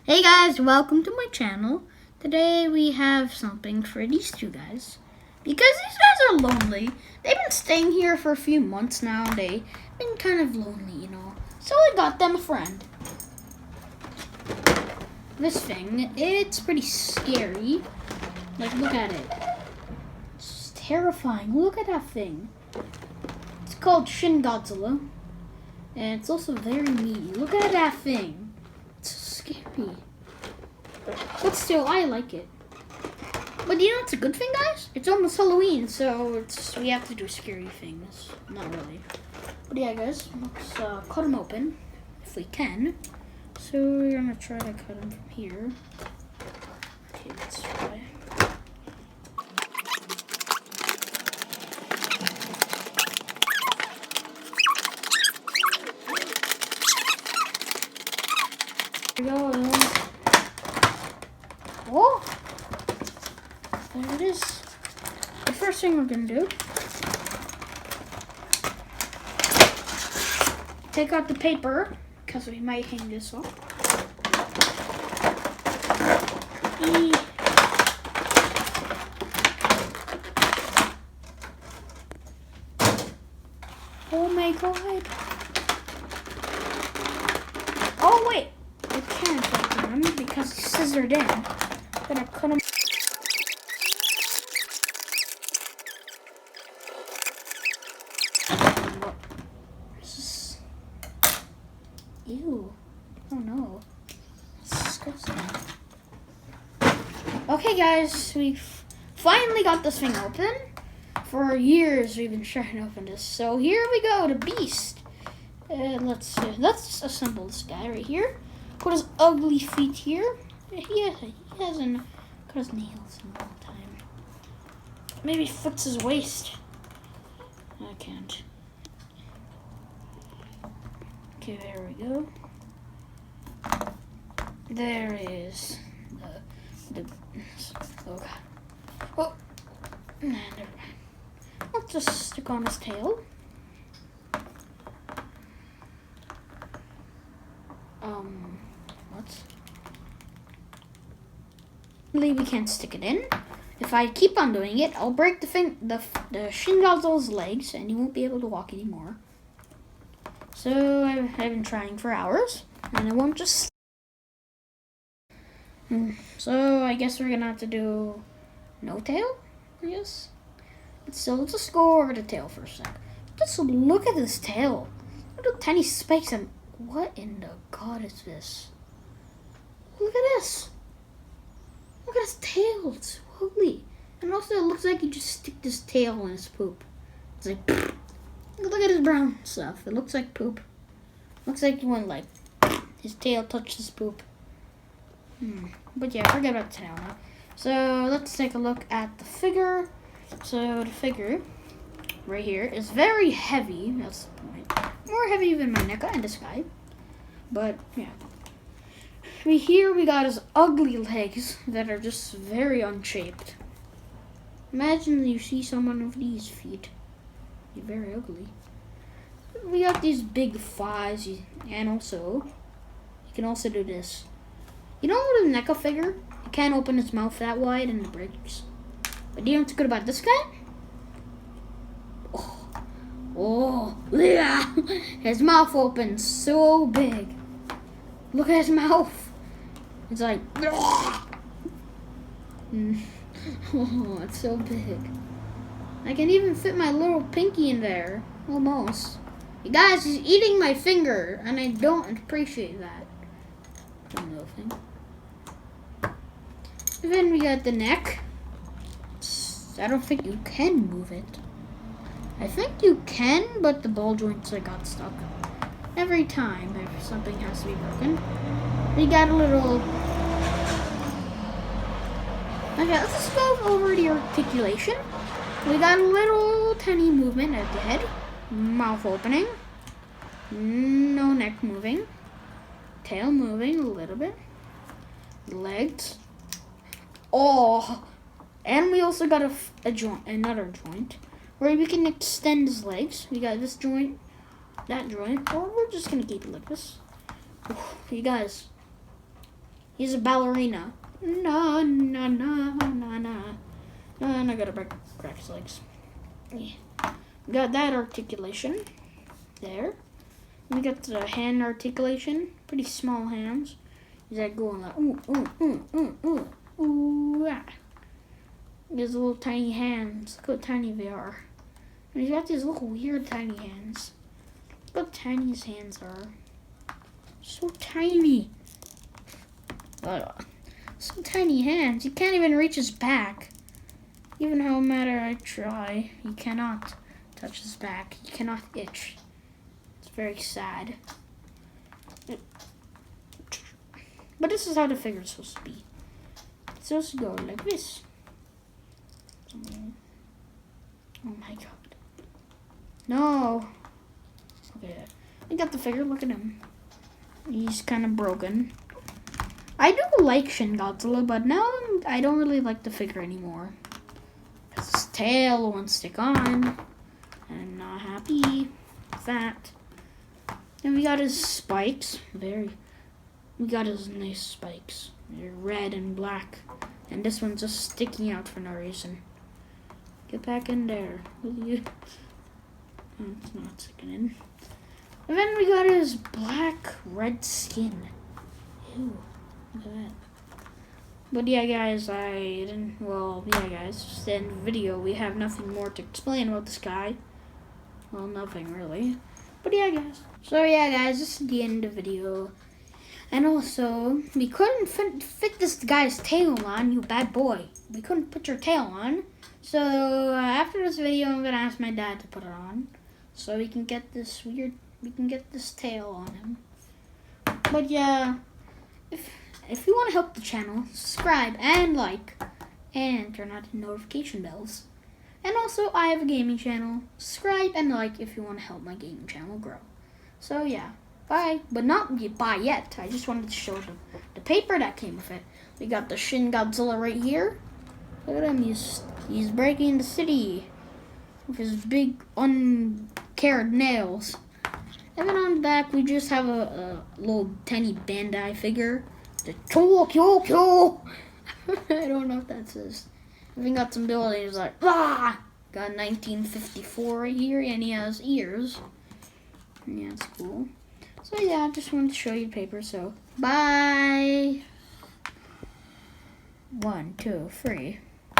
Hey guys, welcome to my channel. Today we have something for these two guys. Because these guys are lonely. They've been staying here for a few months now. They've been kind of lonely, So I got them a friend. This thing, it's pretty scary. Like, look at it. It's terrifying. Look at that thing. It's called Shin Godzilla. And it's also very meaty. Look at that thing. Scary. But still, I like it. But it's a good thing, guys? It's almost Halloween, so we have to do scary things. Not really. But yeah, guys, let's cut them open, if we can. So we're gonna try to cut them from here. Okay, let's try. There we go. Oh! There it is. The first thing we're gonna do, take out the paper, because we might hang this up. Oh my god. Oh wait, I can't open them because he's scissored in. I'm gonna cut them. Ew. Oh no. That's disgusting. Okay guys, we've finally got this thing open. For years we've been trying to open this. So here we go, the beast. Let's assemble this guy right here. Put his ugly feet here. He hasn't cut his nails in a long time. Maybe fix his waist. I can't. Okay, there we go. There is oh god. Oh, never mind. Let's just stick on his tail. What? We can't stick it in. If I keep on doing it, I'll break the Shin Godzilla's legs, and he won't be able to walk anymore. So I've been trying for hours, and it won't just. So I guess we're gonna have to do no tail, I guess. But still, let's just go over the tail for a sec. Just look at this tail. Little tiny spikes, and what in the god is this? Look at this. Look at his tail. It's ugly. And also, it looks like he just stick this tail in his poop. It's like, look at his brown stuff. It looks like poop. Looks like he went like, his tail touched his poop. But yeah, forget about the tail now. So let's take a look at the figure. So the figure right here is very heavy. That's the point. More heavy than my NECA and this guy. But yeah. Here we got his ugly legs that are just very unshaped. Imagine you see someone with these feet. You're very ugly. We got these big thighs, and also, you can also do this. You know what a NECA figure? You can't open his mouth that wide and it breaks. But do you know what's good about this guy? Oh, yeah. His mouth opens so big. Look at his mouth. It's like, oh, it's so big. I can even fit my little pinky in there, almost. You guys, he's eating my finger, and I don't appreciate that. Little thing. And then we got the neck. I don't think you can move it. I think you can, but the ball joints got stuck. Every time if something has to be broken. We got a little. Okay, let's just go over the articulation. We got a little tiny movement at the head. Mouth opening. No neck moving. Tail moving a little bit. Legs. Oh! And we also got another joint where we can extend his legs. We got this joint, that joint, or we're just gonna keep it like this. You guys, He's a ballerina. No, no, no, no, no. And I gotta break his legs. Yeah. Got that articulation. There. We got the hand articulation. Pretty small hands. He's like going like, ooh, ooh, ooh, ooh, ooh, ooh, ah. He has little tiny hands. Look how tiny they are. And he's got these little weird tiny hands. Look how tiny his hands are. So tiny. So tiny hands. You can't even reach his back. Even no matter I try, you cannot touch his back. You cannot itch. It's very sad. But this is how the figure is supposed to be. It's supposed to go like this. Oh my god. No. Okay. I got the figure. Look at him. He's kind of broken. I do like Shin Godzilla, but now I don't really like the figure anymore. His tail won't stick on. I'm not happy with that. And we got his spikes. We got his nice spikes. They're red and black. And this one's just sticking out for no reason. Get back in there, will you? Oh, it's not sticking in. And then we got his black, red skin. Ew, look at that. But yeah, guys, just to end the video. We have nothing more to explain about this guy. Well, nothing really. But yeah, guys. So yeah, guys, this is the end of the video. And also, we couldn't fit this guy's tail on, you bad boy. We couldn't put your tail on. So after this video, I'm gonna ask my dad to put it on, so we can get this tail on him. But yeah, if you want to help the channel, subscribe and like, and turn on the notification bells. And also, I have a gaming channel. Subscribe and like if you want to help my gaming channel grow. So yeah, bye. But not bye yet. I just wanted to show them the paper that came with it. We got the Shin Godzilla right here. Look at him. He's breaking the city with his big uncared nails. And then on the back, we just have a little tiny Bandai figure. The Kyo. I don't know what that says. We got some buildings like, ah! Got 1954 right here, and he has ears. Yeah, it's cool. So yeah, I just wanted to show you the paper, so bye! 1, 2, 3.